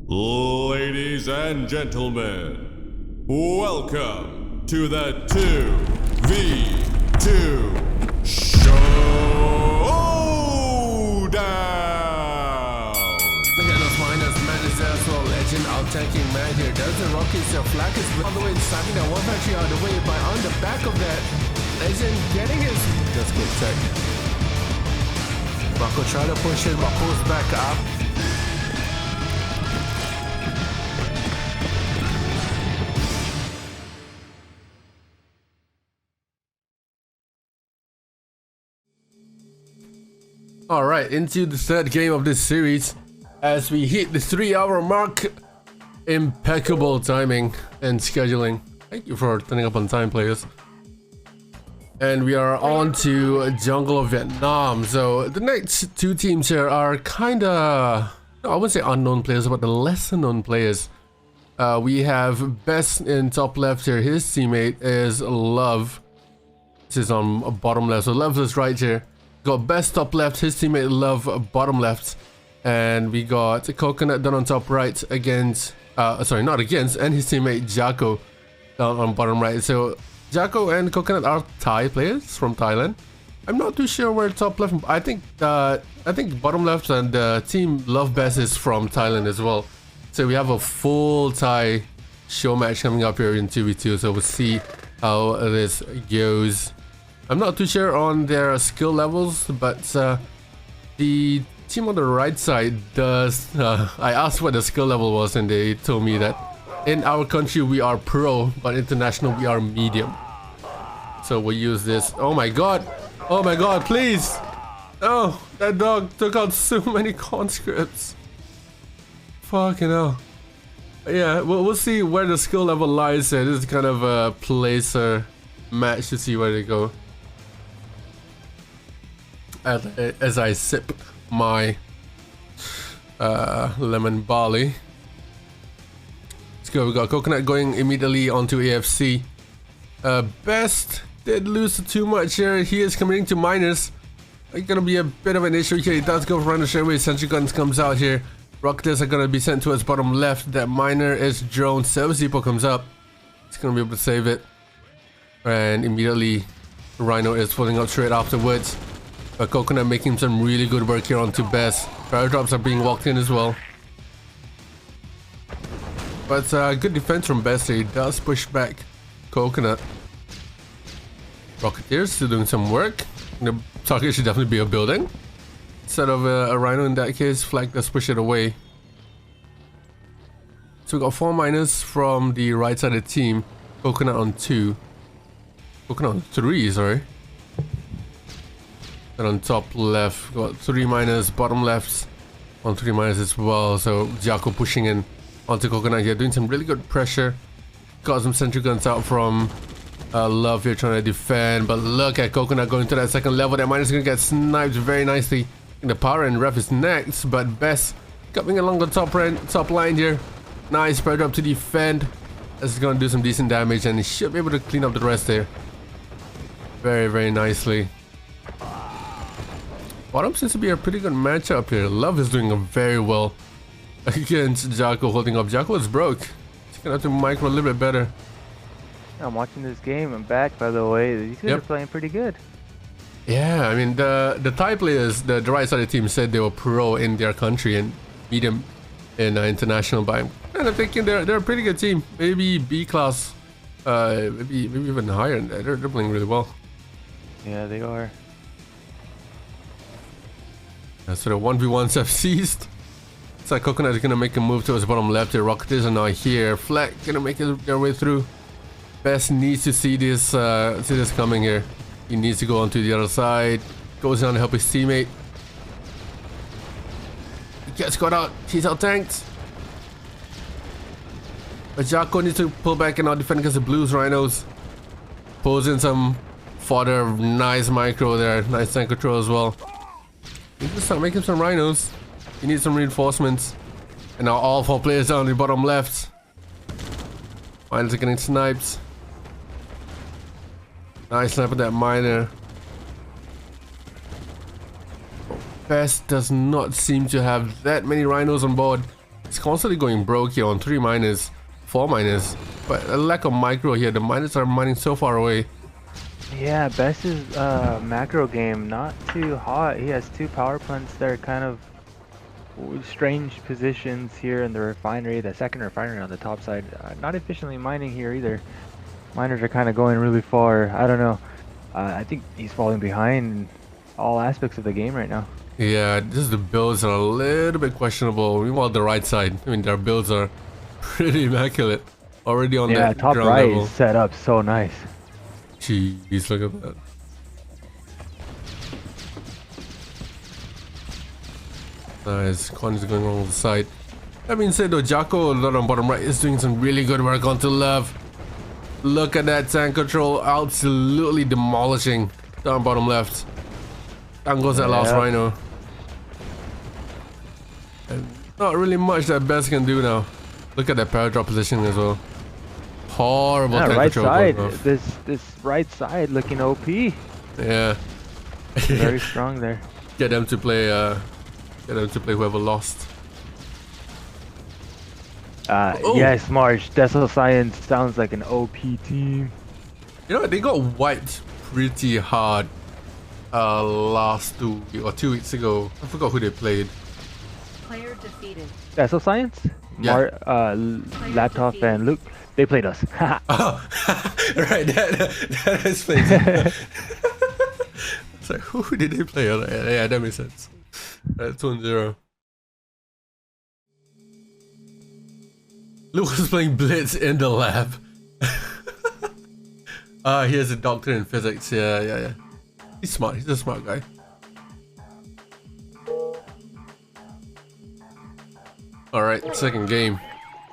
Ladies and gentlemen, welcome to the 2v2 Showdown! Look at those miners, man is as well. Legend out-tanking man here. Does the rockets, your flag is on the way, slapping that one factory out of the way, but on the back of that, Legend getting his... That's good tech. Rocco try to push it, but pulls back up. Alright, into the third game of this series as we hit the 3-hour mark. Impeccable timing and scheduling. Thank you for turning up on time, players. And we are on to Jungle of Vietnam. So the next two teams here are kinda, I wouldn't say unknown players, but the lesser known players. We have Best in top left here. His teammate is Love. This is on bottom left, so Love is right here. Got Best top left, his teammate Love bottom left, and we got Coconut down on top right against, sorry, not against, and his teammate Jako down on bottom right. So Jako and Coconut are Thai players from Thailand. I'm not too sure where top left. I think bottom left and team LoveBest is from Thailand as well. So we have a full Thai show match coming up here in 2v2. So we'll see how this goes. I'm not too sure on their skill levels, but the team on the right side does. I asked what the skill level was, and they told me that in our country we are pro, but international we are medium. So we'll use this. Oh my god! Oh my god! Please! Oh, that dog took out so many conscripts. Fucking hell. Yeah, we'll see where the skill level lies here. This is kind of a placer match to see where they go. As I sip my lemon barley. Let's go. We got Coconut going immediately onto AFC. Best did lose too much here. He is committing to miners. It's gonna be a bit of an issue here. He does go for the straightaway. Sentry guns comes out here. Rockets are gonna be sent towards bottom left. That miner is drone. TurboZboy comes up. He's gonna be able to save it. And immediately Rhino is pulling up straight afterwards. Coconut making some really good work here onto Best. Barrel drops are being walked in as well. But good defense from Best. He does push back Coconut. Rocketeers still doing some work. The target should definitely be a building instead of a Rhino in that case. Flag does push it away. So we got 4 miners from the right side of the team. Coconut on 2. Coconut on 3, sorry. And on top left, got 3 miners, bottom left on 3 miners as well. So Jako pushing in onto Coconut here, doing some really good pressure. Got some sentry guns out from Love here trying to defend. But look at Coconut going to that second level. That miner's gonna get sniped very nicely. And the power and ref is next, but Best coming along the top line here. Nice spread up to defend. This is gonna do some decent damage, and he should be able to clean up the rest there. Very, very nicely. Bottom seems to be a pretty good matchup here. Love is doing very well against Jako holding up. Jako is broke. He's gonna have to micro a little bit better. I'm watching this game. I'm back, by the way. These guys are playing pretty good. Yeah, I mean the Thai players, the right side of the team said they were pro in their country and medium in international. But I'm thinking they're a pretty good team. Maybe B class, maybe even higher. They're playing really well. Yeah, they are. So the 1v1s have ceased. It's like Coconut is gonna make a move towards the bottom left here. Rocketers are now here. Flag gonna make their way through. Best needs to see this coming here. He needs to go onto the other side. Goes down to help his teammate. He gets caught out. He's out tanked. But Jako needs to pull back and now defend against the Blues Rhinos. Pulls in some fodder. Nice micro there. Nice tank control as well. He needs to start making some Rhinos. He needs some reinforcements. And now all 4 players down the bottom left. Miners are getting sniped. Nice snipe at that miner. Best does not seem to have that many rhinos on board. It's constantly going broke here on 3 miners, 4 miners, but a lack of micro here. The miners are mining so far away. Yeah, Best's macro game not too hot. He has 2 power plants that are kind of strange positions here in the refinery, the second refinery on the top side. Not efficiently mining here either. Miners are kind of going really far. I don't know. I think he's falling behind in all aspects of the game right now. Yeah, just the builds are a little bit questionable. Meanwhile, the right side, I mean, their builds are pretty immaculate. Already on that top ground right level. is set up so nice. Jeez, look at that. Nice, Connie's going on the side. That being said though, Jako on bottom right is doing some really good work onto Love. Look at that tank control, absolutely demolishing down bottom left. Down goes that last Rhino. And not really much that Best can do now. Look at that power drop position as well. Horrible tank right control. Side. This right side looking OP. Yeah. Very strong there. Get them to play whoever lost. Yes, Marsh. Deso Science sounds like an OP team. You know, they got wiped pretty hard last 2 weeks ago. I forgot who they played. Player defeated. Deso Science? Yeah. Laptop and Luke. They played us. Oh, right. That explains. It's like, who did they play? Yeah, that makes sense. Right, 2-0. Luke was playing Blitz in the lab. Here's a doctor in physics. Yeah. He's smart. He's a smart guy. All right, second game.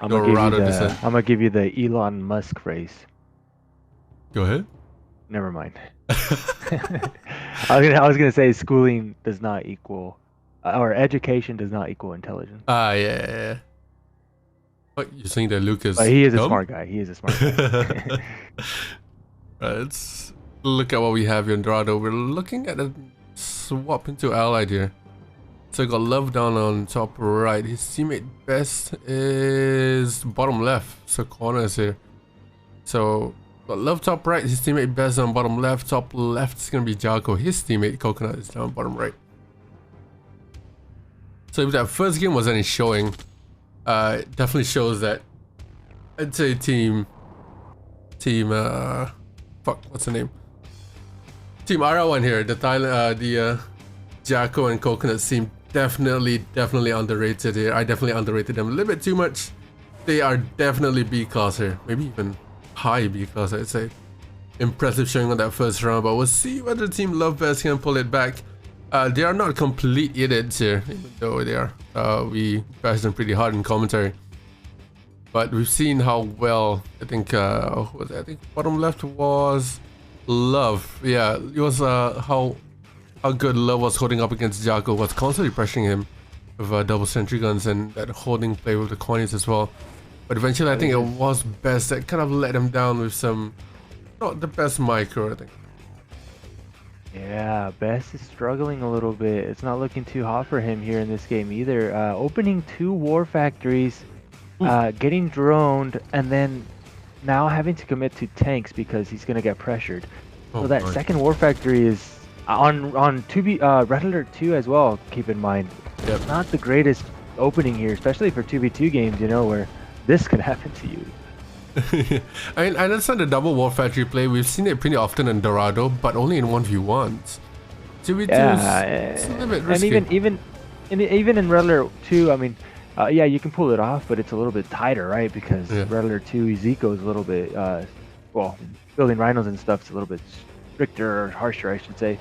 I'm gonna give you the Elon Musk phrase. Go ahead. Never mind. I was gonna say schooling does not equal, or education does not equal intelligence. Yeah. What, you're saying that Luke is But he is dumb? a smart guy. He is a smart guy. Right, let's look at what we have here in Dorado. We're looking at a swap into Allied here. So we got Love down on top right. His teammate Best is bottom left. So corners here. So got Love top right. His teammate Best on bottom left. Top left is gonna be Jako. His teammate Coconut is down bottom right. So if that first game was any showing, it definitely shows that I'd say team what's the name? Team ayraawan here, the Thailand, the Jako and Coconut team definitely underrated here. I definitely underrated them a little bit too much. They are definitely B class here, maybe even high B class, I'd say. Impressive showing on that first round, but we'll see whether Team LoveBest can pull it back. They are not complete idiots here, even though they are. We bashed them pretty hard in commentary. But we've seen how well, I think bottom left was Love. Yeah, it was how good Love was holding up against Jako, was constantly pressuring him with double sentry guns and that holding play with the corners as well. But eventually I think it was Best that kind of let him down with some, not the best micro, I think. Yeah, Best is struggling a little bit. It's not looking too hot for him here in this game either. Opening 2 war factories, getting droned, and then now having to commit to tanks because he's gonna get pressured. So that second war factory is on 2v Red Alert 2 as well. Keep in mind, Yep. not the greatest opening here, especially for 2v2 games. You know where this could happen to you. I understand the double war factory play. We've seen it pretty often in Dorado, but only in 1v1s. 2v2s, it's a little bit risky. And even in Red Alert 2, I mean, yeah, you can pull it off, but it's a little bit tighter, right? Because Red Alert 2 Ezeko is a little bit, well, building rhinos and stuff is a little bit stricter or harsher, I should say.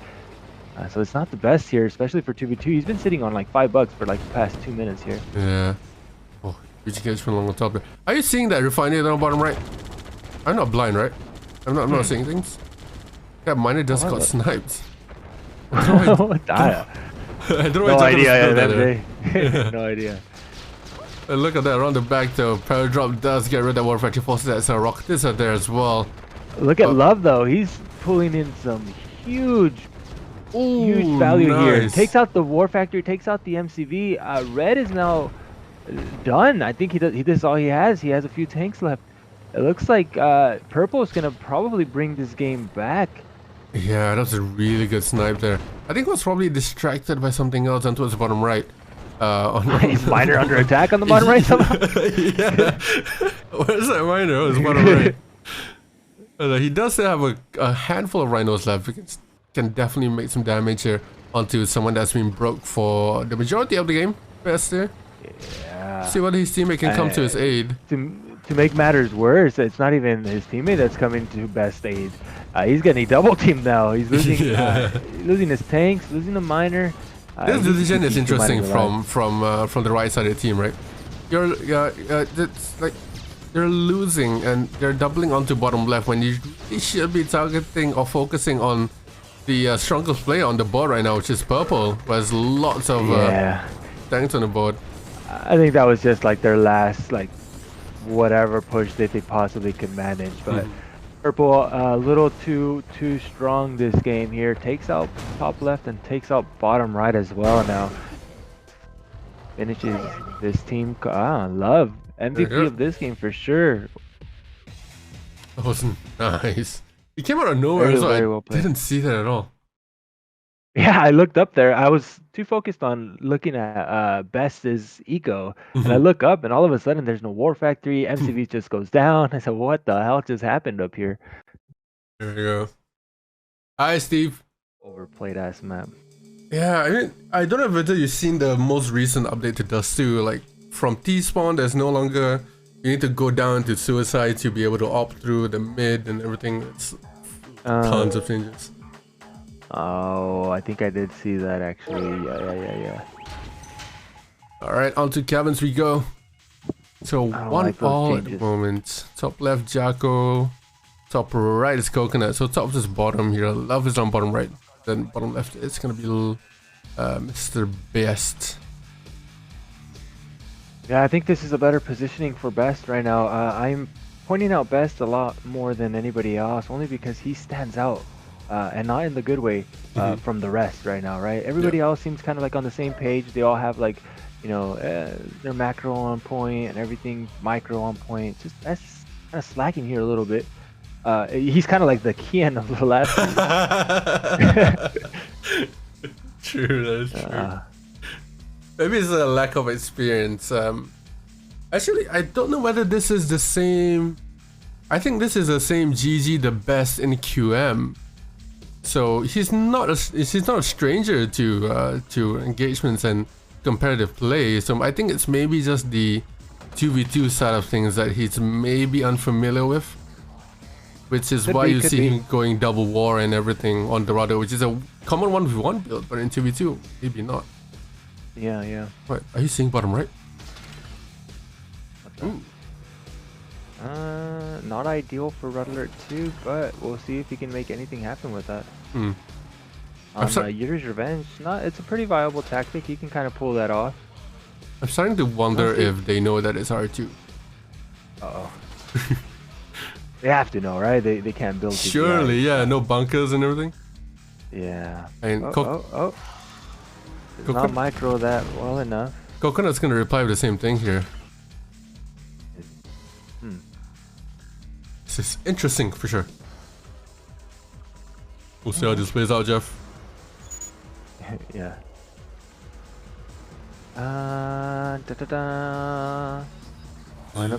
So it's not the best here, especially for 2v2. He's been sitting on like $5 for like the past 2 minutes here. Yeah. Oh, huge gets from along the top there. Are you seeing that refinery down bottom right? I'm not blind, right? I'm not seeing things. That miner just got sniped. No idea. No idea. Look at that around the back though. Power drop does get rid of that war factory forces. That's a rockets are there as well. Look at Love though. He's pulling in some huge value here. Takes out the war factory, takes out the MCV. Red is now done. I think he does. This is all he has. He has a few tanks left. It looks like Purple is gonna probably bring this game back. Yeah, that was a really good snipe there. I think he was probably distracted by something else and towards the bottom right. Is Miner under attack on the bottom right somehow? Yeah. Where's that Miner? Oh, it's bottom right. He does still have a handful of rhinos left. He can definitely make some damage here onto someone that's been broke for the majority of the game. Best there. Yeah. See what his teammate can come to his aid. To make matters worse, it's not even his teammate that's coming to best aid. He's getting double teamed now. He's losing, losing his tanks, losing the miner. This decision is interesting from the right side of the team, right? It's like they're losing and they're doubling onto bottom left when you should be targeting or focusing on the strongest player on the board right now, which is Purple, who has lots of tanks on the board. I think that was just like their last whatever push that they possibly could manage, but Purple a little too strong this game here. Takes out top left and takes out bottom right as well now. Finishes this team. Love MVP of this game for sure. That was nice. He came out of nowhere, so I well didn't see that at all. Yeah, I looked up there. I was too focused on looking at Best's eco, and I look up, and all of a sudden there's no war factory. MCV just goes down. I said, "What the hell just happened up here?" There we go. Hi, Steve. Overplayed ass map. Yeah, I mean, I don't know whether you've seen the most recent update to Dust 2. Like, from T-spawn, there's no longer... You need to go down to Suicide to be able to opt through the mid and everything. It's tons of changes. Oh, I think I did see that actually. Yeah. Alright, on to cabins we go. So, one like all changes. at the moment. Top left, Jako. Top right is Coconut. So, top is bottom here. Love is on bottom right. Then bottom left is gonna be Mr. Best. Yeah, I think this is a better positioning for Best right now. I'm pointing out Best a lot more than anybody else, only because he stands out, and not in the good way, from the rest right now, right? Everybody else seems kind of like on the same page. They all have like, you know, their macro on point and everything micro on point. Just that's kind of slacking here a little bit. He's kind of like the Kian of the last True, that is true. Maybe it's a lack of experience. Actually, I don't know whether this is the same. I think this is the same GG, the Best in QM. So he's not a stranger to engagements and competitive play. So I think it's maybe just the 2v2 side of things that he's maybe unfamiliar with, which is why you see him going double war and everything on Dorado, which is a common 1v1 build, but in 2v2 maybe not. Yeah. Wait, are you seeing bottom right? Ooh. Not ideal for Red Alert 2, but we'll see if he can make anything happen with that. Yuri's Revenge, it's a pretty viable tactic. He can kind of pull that off. I'm starting to wonder if they know that it's R2. Uh-oh. They have to know, right? They can't build TPI. Surely, yeah, no bunkers and everything. Yeah. And It's not micro that well enough. Coconut's gonna reply with the same thing here. This is interesting for sure. We'll see how this plays out, Jeff. Yeah. Line up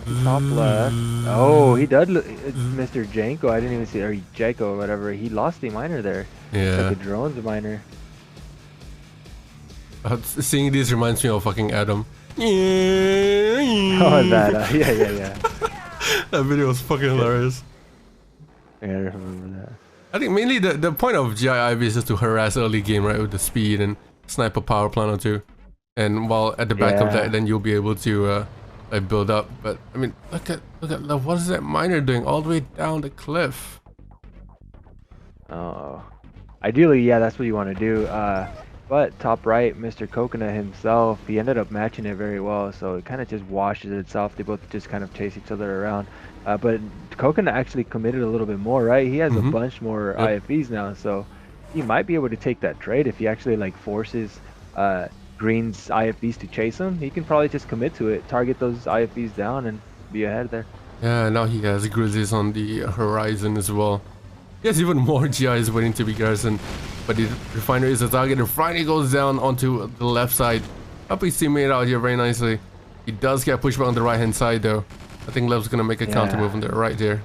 the top left. Oh, he does. It's Mr. Janko. I didn't even see, or Jako or whatever. He lost the miner there. Yeah. Like the drone's miner. Seeing these reminds me of fucking Adam. Oh, that. Yeah. That video was fucking hilarious. Yeah, I remember that. I think mainly the point of GIIV is just to harass early game, right, with the speed and snipe a power plant or two. And while at the back of that, then you'll be able to like build up. But I mean, look at Love. What is that miner doing all the way down the cliff? Oh, ideally, yeah, that's what you want to do. But top right, Mr. Coconut himself, he ended up matching it very well, so it kind of just washes itself. They both just kind of chase each other around. But Coconut actually committed a little bit more, right? He has a bunch more IFVs now, so he might be able to take that trade if he actually like forces Green's IFVs to chase him, he can probably just commit to it, target those IFVs down, and be ahead there. Yeah, now he has Grizzlies on the horizon as well. He has even more GIs waiting to be garrisoned, but the Refinery is the target. The Refinery goes down onto the left side. Up his teammate out here very nicely. He does get pushed back on the right hand side though. I think Love's gonna make a counter move on the right here.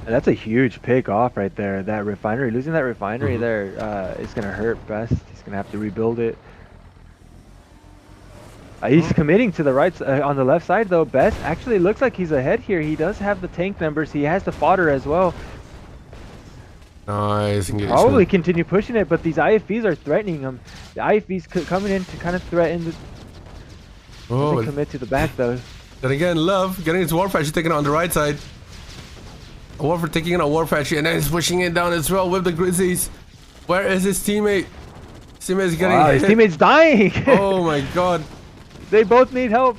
And that's a huge pick off right there. That Refinery, losing that Refinery there is gonna hurt Best. He's gonna have to rebuild it. He's committing to the right on the left side though. Best actually looks like he's ahead here. He does have the tank numbers. He has the fodder as well. Nice engagement. Probably continue pushing it, but these IFVs are threatening him. The IFVs coming in to kind of threaten the... Doesn't commit to the back though. Then again, Love getting his War Factory taken on the right side. Warfare taking in a War Factory and then he's pushing it down as well with the Grizzlies. Where is his teammate? His teammate's getting hit. His teammate's dying! Oh my god. They both need help.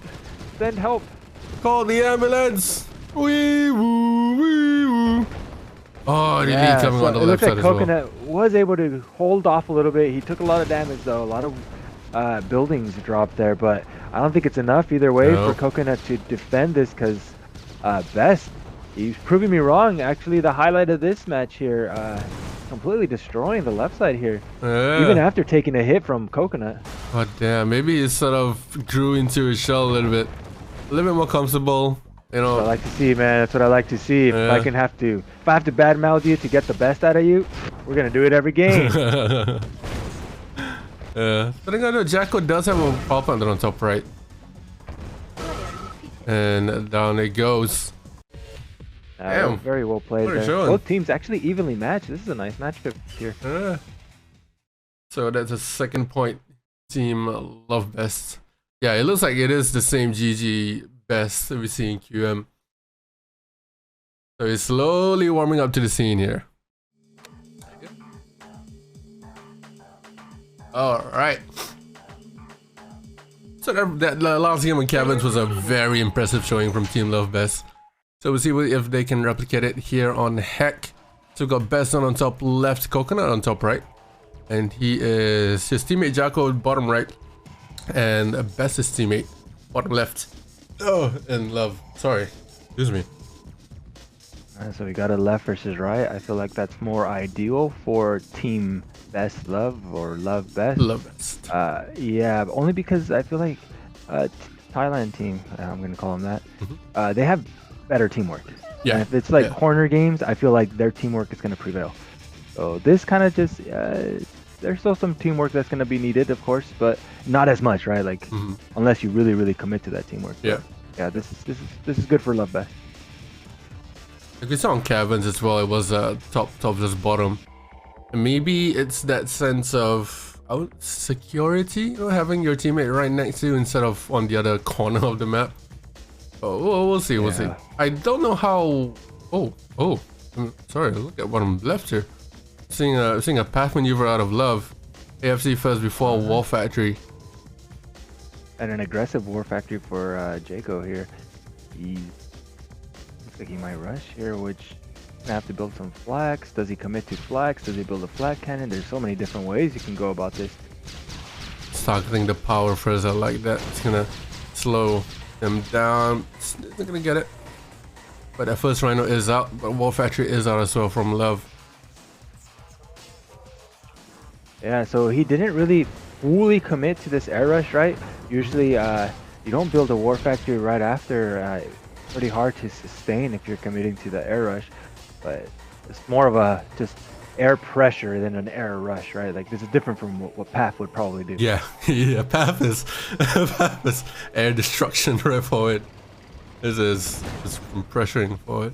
Send help. Call the ambulance. Wee woo, wee woo. Oh, the lead coming on the left side as well. It looks like Coconut was able to hold off a little bit. He took a lot of damage though. A lot of buildings dropped there, but I don't think it's enough either way for Coconut to defend this because Best, he's proving me wrong. Actually, the highlight of this match here, completely destroying the left side here. Even after taking a hit from Coconut. Oh damn, maybe he sort of grew into his shell a little bit more comfortable. You know, That's what I like to see, man. That's what I like to see. If I have to badmouth you to get the best out of you, we're gonna do it every game. But I know Jako does have a power plant on top right, and down it goes. Damn. Very well played there. Both teams actually evenly matched. This is a nice matchup here. So that's a second point. Team LoveBest. Yeah, it looks like it is the same GG Best that we see in QM. So he's slowly warming up to the scene here. Alright. So that last game on Cabins was a very impressive showing from Team LoveBest. So we'll see if they can replicate it here on Heck. So we've got Best on top left, Coconut on top right. And he is his teammate Jako bottom right. And Best's teammate bottom left. Oh, and Love. Sorry. Excuse me. So we got a left versus right. I feel like that's more ideal for Team Best Love or Love Best. LoveBest. Yeah, only because I feel like Thailand team, I'm going to call them that, they have better teamwork. Yeah. And if it's like corner games, I feel like their teamwork is going to prevail. So this kind of just, there's still some teamwork that's going to be needed, of course, but not as much, right? Like, unless you really, really commit to that teamwork. Yeah. But, yeah, this is good for LoveBest. Like we saw on Cabins as well, it was top versus bottom. And maybe it's that sense of security, you know, having your teammate right next to you instead of on the other corner of the map. Oh, we'll see, we'll see. I don't know how. Sorry, look at what I'm left here. Seeing a path maneuver out of Love. AFC first before War Factory. And an aggressive War Factory for Jako here. He looks like he might rush here, which gonna have to build some flags. Does he commit to flags? Does he build a flag cannon? There's so many different ways you can go about this. Targeting the power first, I like that. It's gonna slow them down. They're gonna get it. But that first Rhino is out, but War Factory is out as well from Love. Yeah, so he didn't really fully commit to this air rush, right? Usually you don't build a War Factory right after. Pretty hard to sustain if you're committing to the air rush, but it's more of a just air pressure than an air rush, right? Like this is different from what Path would probably do. Yeah, Path is air destruction right forward. This is just pressuring forward.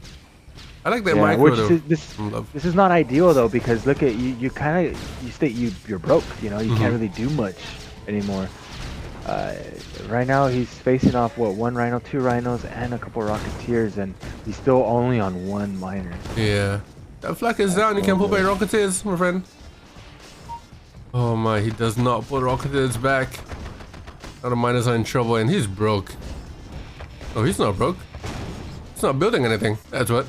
I like that micro though. This is not ideal though, because look at you. You're broke. You know, you can't really do much anymore. Right now he's facing off what, 1 Rhino, 2 Rhinos, and a couple Rocketeers, and he's still only on 1 miner. Yeah, that flag is down. You can put by Rocketeers, my friend. Oh my, he does not put Rocketeers back. Now the miners are in trouble, and he's broke. Oh, he's not broke. He's not building anything. That's what.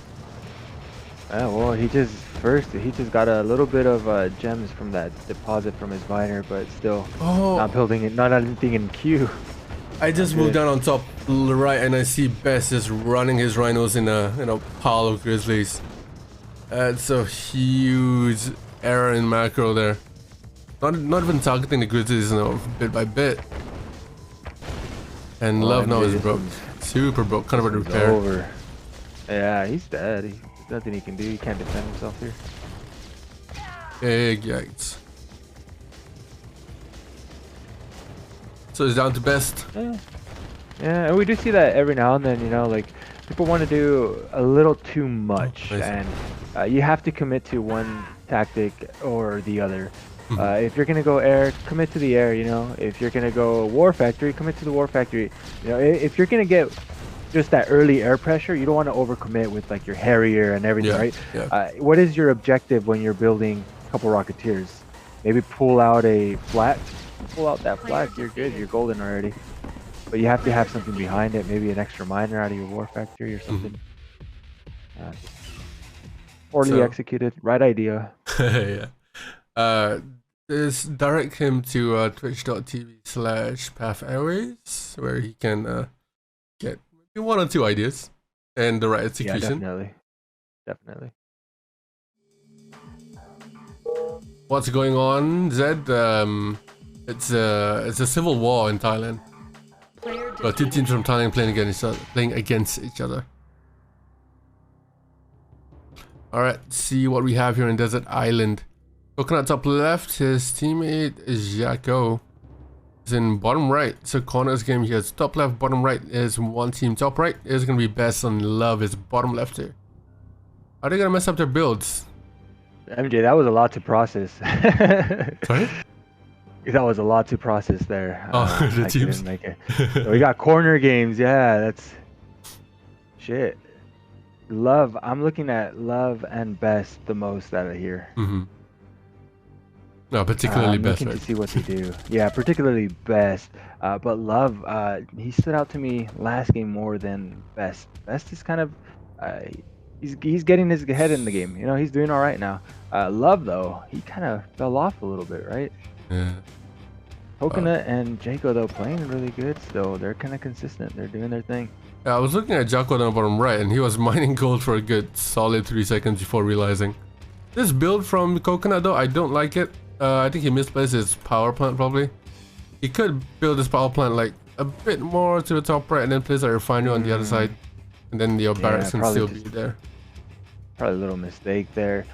Well, he just first. He just got a little bit of gems from that deposit from his miner, but still not building it, not anything in queue. I just moved down on top right, and I see Best just running his rhinos in a pile of grizzlies. That's a huge error in macro there. Not even targeting the grizzlies, you know, bit by bit. And Love now is broke, super broke. Kind of a repair. Over. Yeah, he's dead. There's nothing he can do. He can't defend himself here. Big yikes. So it's down to Best. Yeah, and we do see that every now and then, you know, like people want to do a little too much, and you have to commit to one tactic or the other. If you're gonna go air, commit to the air, you know. If you're gonna go war factory, commit to the war factory. You know, if you're gonna get just that early air pressure, you don't want to overcommit with like your Harrier and everything, right? Yeah. What is your objective when you're building a couple Rocketeers? Maybe pull out a flat. Pull out that flag, you're good, you're golden already. But you have to have something behind it, maybe an extra miner out of your war factory or something. Poorly executed, right idea. Yeah. Just direct him to twitch.tv/pathairways, where he can get maybe 1 or 2 ideas and the right execution. Yeah, definitely. What's going on, Zed? It's a civil war in Thailand. Got 2 teams from Thailand playing against each other. Alright, see what we have here in Desert Island. Coconut top left, his teammate is Jako. Is in bottom right. So corners game here. Top left, bottom right is one team. Top right is gonna be Best on Love is bottom left here. Are they gonna mess up their builds? MJ, that was a lot to process. Sorry? That was a lot to process there. The teams. Make it. So we got corner games. Yeah, that's shit. Love. I'm looking at Love and Best the most out of here. No, particularly Best. Looking right? to see what they do. Yeah, particularly Best. But Love, he stood out to me last game more than Best. Best is kind of, he's getting his head in the game. You know, he's doing all right now. Love though, he kind of fell off a little bit, right? Yeah. Coconut and Jako though playing really good still. They're kind of consistent. They're doing their thing. Yeah, I was looking at Jako down bottom right, and he was mining gold for a good solid 3 seconds before realizing. This build from Coconut though, I don't like it. I think he misplaced his power plant probably. He could build his power plant like a bit more to the top right and then place a refinery on the other side. And then your barracks can still be there. Probably a little mistake there.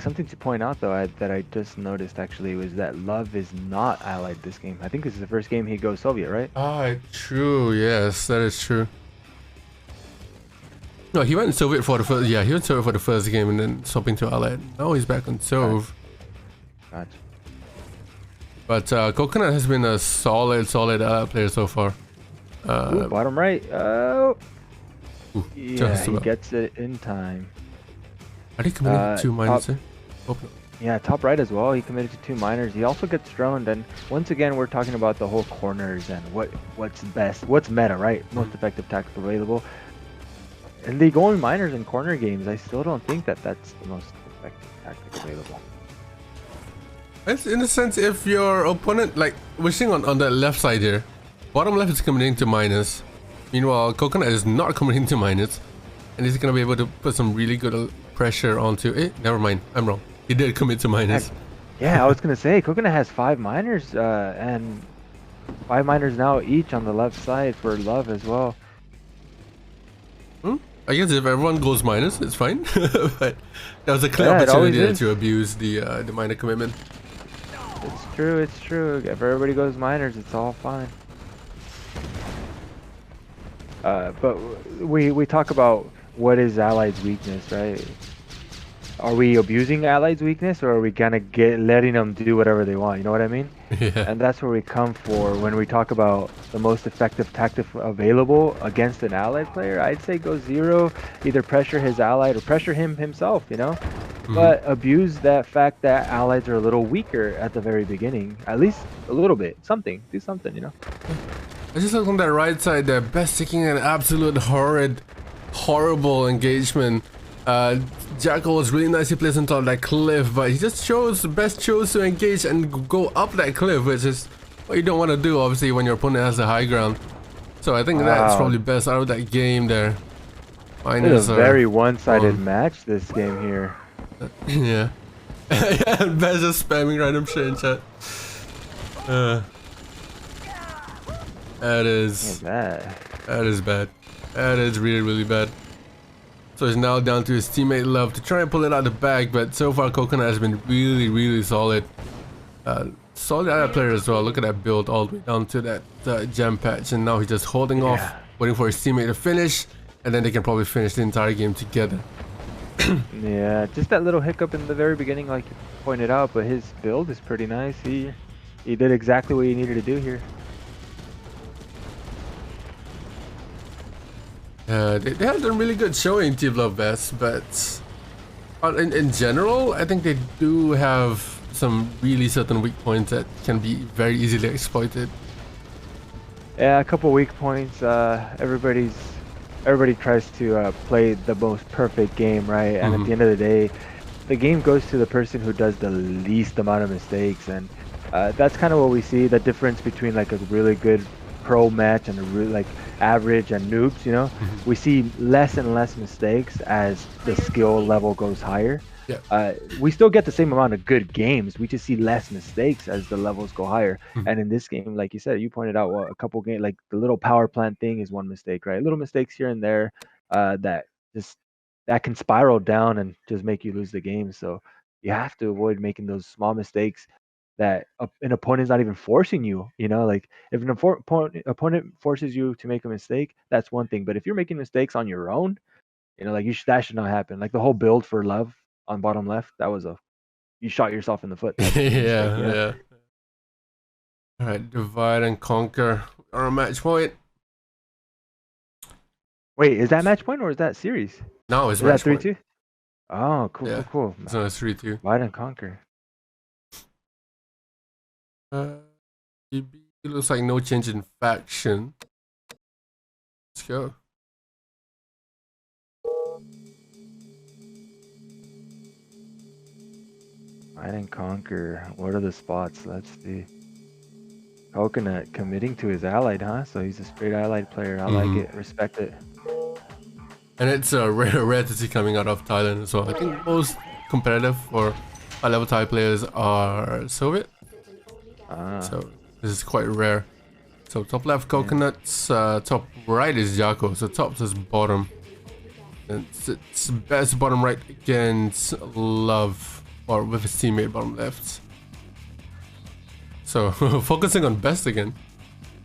Something to point out though that I just noticed actually was that Love is not allied this game. I think this is the first game he goes Soviet, right? Ah, true. Yes, that is true. No, he went Soviet for the first. Yeah, he went Soviet for the first game and then swapping to allied. Now he's back on Sov. Gotcha. But Coconut has been a solid allied player so far. Ooh, bottom right. Oh. Yeah, he about. gets it in time. Are they committed to 2 miners there? Oh, no. Yeah, top right as well. He committed to 2 miners. He also gets droned, and once again, we're talking about the whole corners and what's best, what's meta, right? Most effective tactic available. And they going miners in corner games. I still don't think that that's the most effective tactic available. It's in a sense, if your opponent, like we're seeing on the left side here, bottom left is committing to miners. Meanwhile, Coconut is not committing to miners, and he's gonna be able to put some really good pressure onto it. Never mind, I'm wrong. He did commit to miners. Yeah, I was gonna say Coconut has 5 miners and 5 miners now each on the left side for Love as well. I guess if everyone goes minus, it's fine. But that was a clear opportunity there to abuse the miner commitment. It's true, it's true. If everybody goes miners, it's all fine. But we talk about what is Allied's weakness, right? Are we abusing Allied's weakness, or are we kind of letting them do whatever they want? You know what I mean? Yeah. And that's where we come for when we talk about the most effective tactic available against an Allied player. I'd say go 0, either pressure his Allied or pressure him himself, you know? But abuse that fact that Allies are a little weaker at the very beginning. At least a little bit. Something. Do something, you know? I just look on that right side there. Best taking an absolute horrible engagement. Jako was really nicely placed on top of that cliff, but he just best chose to engage and go up that cliff, which is what you don't want to do, obviously, when your opponent has the high ground. So I think that's probably best out of that game there. It's a very one-sided match this game here. Yeah. Yeah, Best just spamming random shit in chat. That is bad. That is bad. That is really, really bad. So it's now down to his teammate Love to try and pull it out of the bag, but so far Coconut has been really, really solid. Solid other player as well. Look at that build all the way down to that jam patch, and now he's just holding off, waiting for his teammate to finish, and then they can probably finish the entire game together. Yeah, just that little hiccup in the very beginning, like you pointed out, but his build is pretty nice. He did exactly what he needed to do here. They had a really good showing, Team LoveBest, but in general, I think they do have some really certain weak points that can be very easily exploited. Yeah, a couple weak points. Everybody tries to play the most perfect game, right? And at the end of the day, the game goes to the person who does the least amount of mistakes, and that's kind of what we see, the difference between like a really good pro match and a really like average and noobs, you know. We see less and less mistakes as the skill level goes higher. We still get the same amount of good games, we just see less mistakes as the levels go higher. And in this game, like you said, you pointed out, well, a couple games, like the little power plant thing is one mistake, right? Little mistakes here and there that can spiral down and just make you lose the game. So you have to avoid making those small mistakes that an opponent's not even forcing you, you know. Like if an opponent forces you to make a mistake, that's one thing, but if you're making mistakes on your own, you know, like that should not happen. Like the whole build for Love on bottom left, that was you shot yourself in the foot. Yeah. All right, divide and conquer our match point. Wait, is that match point or is that series? No, it's match point. 3-2? Oh, cool. It's not a 3-2. Divide and conquer. It looks like no change in faction. Let's go. Divide and conquer. What are the spots? Let's see. Coconut committing to his allied, huh? So he's a straight allied player. I like it. Respect it. And it's a rare to see coming out of Thailand as well. I think most competitive or high-level Thai players are Soviet. So this is quite rare. So top left Coconuts, top right is Jako. So top is bottom. And it's best bottom right against Love, or with his teammate bottom left. So focusing on best again.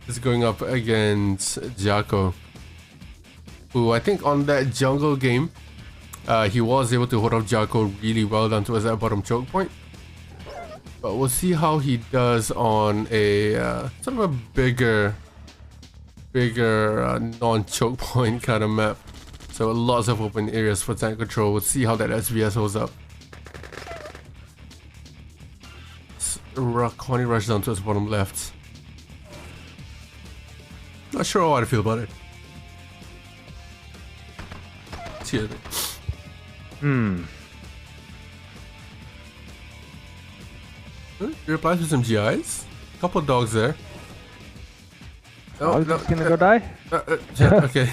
Is going up against Jako, who I think on that jungle game, he was able to hold off Jako really well down towards that bottom choke point. But we'll see how he does on a sort of a bigger non-choke point kind of map. So lots of open areas for tank control. We'll see how that SVS holds up. Connie rush down to his bottom left. Not sure how I feel about it. See He replies with some GIs. Couple dogs there. Oh, no, gonna go die? Okay.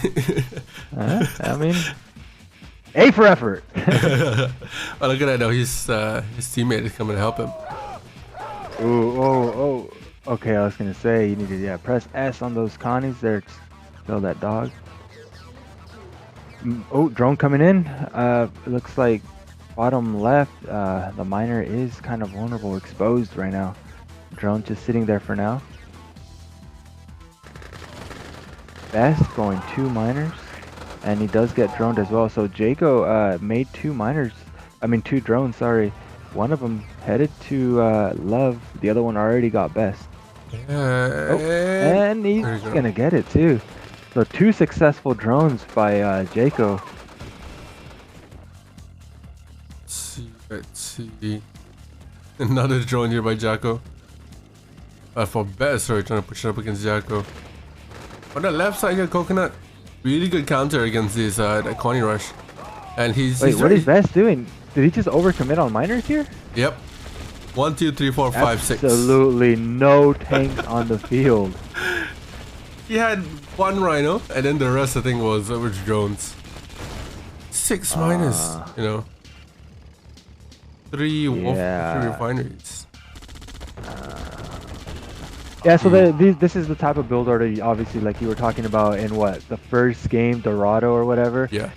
I mean, A for effort. Well, look at that though. His teammate is coming to help him. Oh. Okay, I was gonna say you need to press S on those Connies there to kill that dog. Oh, drone coming in. It looks like bottom left, the miner is kind of vulnerable, exposed right now. Drone just sitting there for now. Best going 2 miners, and he does get droned as well. So Jako made 2 drones, sorry. One of them headed to Love, the other one already got Best. And he's gonna get it too. So 2 successful drones by Jako. Let's see. Another drone here by Jako. For Best, sorry, trying to push it up against Jako. On the left side here, Coconut. Really good counter against this that Connie rush. And he's Wait, he's what very, is Best doing? Did he just overcommit on miners here? Yep. 1, 2, 3, 4, 5, 6. Absolutely no tanks on the field. He had 1 rhino, and then the rest I think was drones. 6 miners, you know. 3 wolf, 3 refineries. Yeah, so this is the type of build order, obviously, like you were talking about in the first game, Dorado or whatever. Yeah.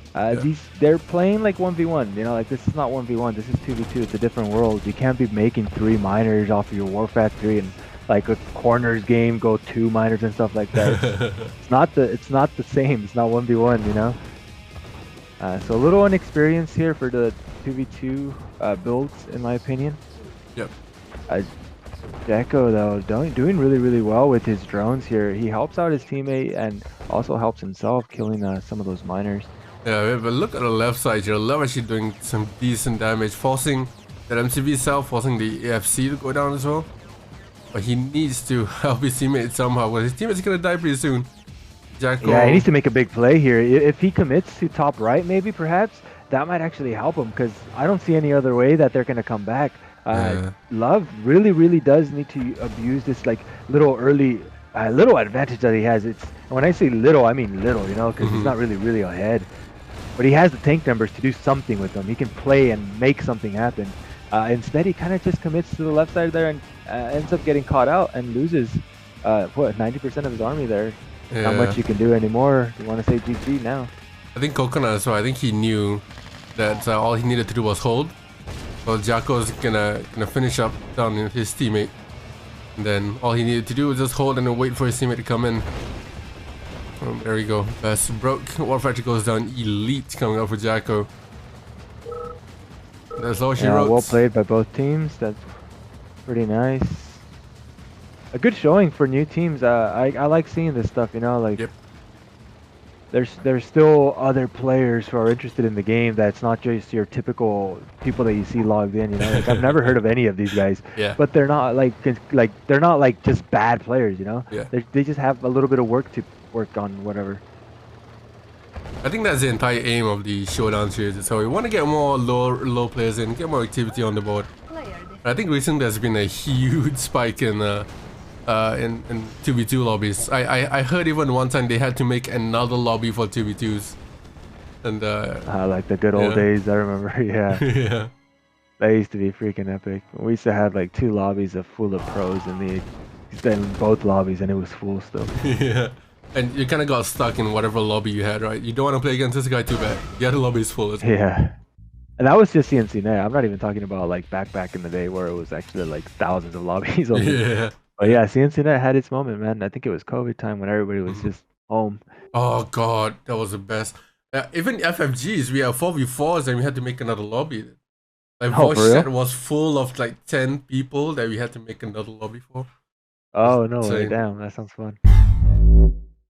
They're playing like 1v1, you know, like this is not 1v1, this is 2v2, it's a different world. You can't be making 3 miners off of your war factory and like a corners game go 2 miners and stuff like that. It's not the same. It's not 1v1, you know. So a little inexperience here for the 2v2 builds, in my opinion. Yep. Jako though doing really well with his drones here. He helps out his teammate and also helps himself killing some of those miners. Yeah, but look at the left side here. Love actually doing some decent damage, forcing that MCV cell, forcing the AFC to go down as well. But he needs to help his teammate somehow, because his teammate's gonna die pretty soon. Jako. Yeah, he needs to make a big play here. If he commits to top right, maybe perhaps that might actually help him, because I don't see any other way that they're gonna come back. Love really does need to abuse this like little advantage that he has. It's when I say little, I mean little, you know, because he's not really ahead. But he has the tank numbers to do something with them. He can play and make something happen. Instead, he kind of just commits to the left side there and ends up getting caught out and loses 90% of his army there. Yeah. Not much you can do anymore. You want to say GG now? I think Coconut as well. I think he knew that all he needed to do was hold. Well, Jaco's gonna finish up down his teammate. And then all he needed to do was just hold and then wait for his teammate to come in. There we go. Best broke. War Factory goes down. Elite coming up for Jako. That's all she wrote. Well played by both teams. That's pretty nice. A good showing for new teams. I like seeing this stuff, you know, like Yep. there's still other players who are interested in the game that's not just your typical people that you see logged in, you know. Like I've never heard of any of these guys. Yeah. But they're not they're not like just bad players, you know. Yeah. They just have a little bit of work to work on, whatever. I think that's the entire aim of the Showdown series. So we want to get more low players in, get more activity on the board. I think recently there's been a huge spike in 2v2 lobbies. I heard even one time they had to make another lobby for 2v2s. And like the good old days, I remember. Yeah. yeah. That used to be freaking epic. We used to have like 2 lobbies full of pros in both lobbies, and it was full still. Yeah. And you kind of got stuck in whatever lobby you had, right? You don't want to play against this guy too bad. The other lobby is full as well. Yeah. And that was just CNC Net. I'm not even talking about like back in the day where it was actually like thousands of lobbies. Yeah. But yeah, CNC Net had its moment, man. I think it was COVID time when everybody was just home. Oh god, that was the best. Even FFGs, we have 4v4s and we had to make another lobby. Like voice chat was full of like 10 people that we had to make another lobby for. Oh no way, damn, that sounds fun.